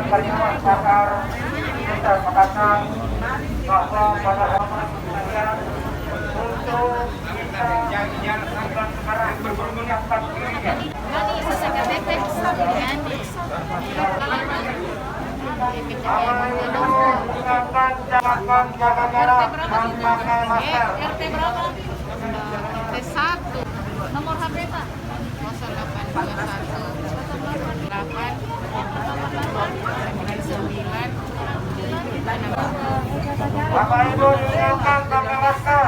Penyumbang Bakar Kota Makassar bahwa pada hari untuk kita bukan sekarang menyiapkan dirinya. Awal itu ingatkan jaga jarak dan pakai masker. RT berapa? RT 1. Nomor HP Pak? 0821 Bapak Ibu ingatkan pakai masker.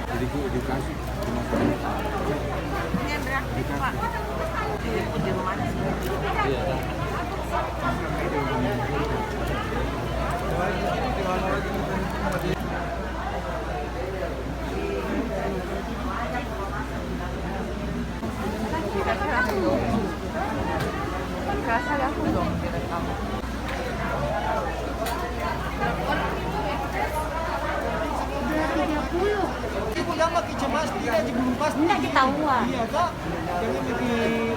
Jadi Bu edukasi cuma Ini berapa Pak? Di rumah. iya. Kerasa gak aku dong direkam. Ibu yang pakai cemas tidak belum pasti. Enggak ketahuan. Iya kak, jangan bikin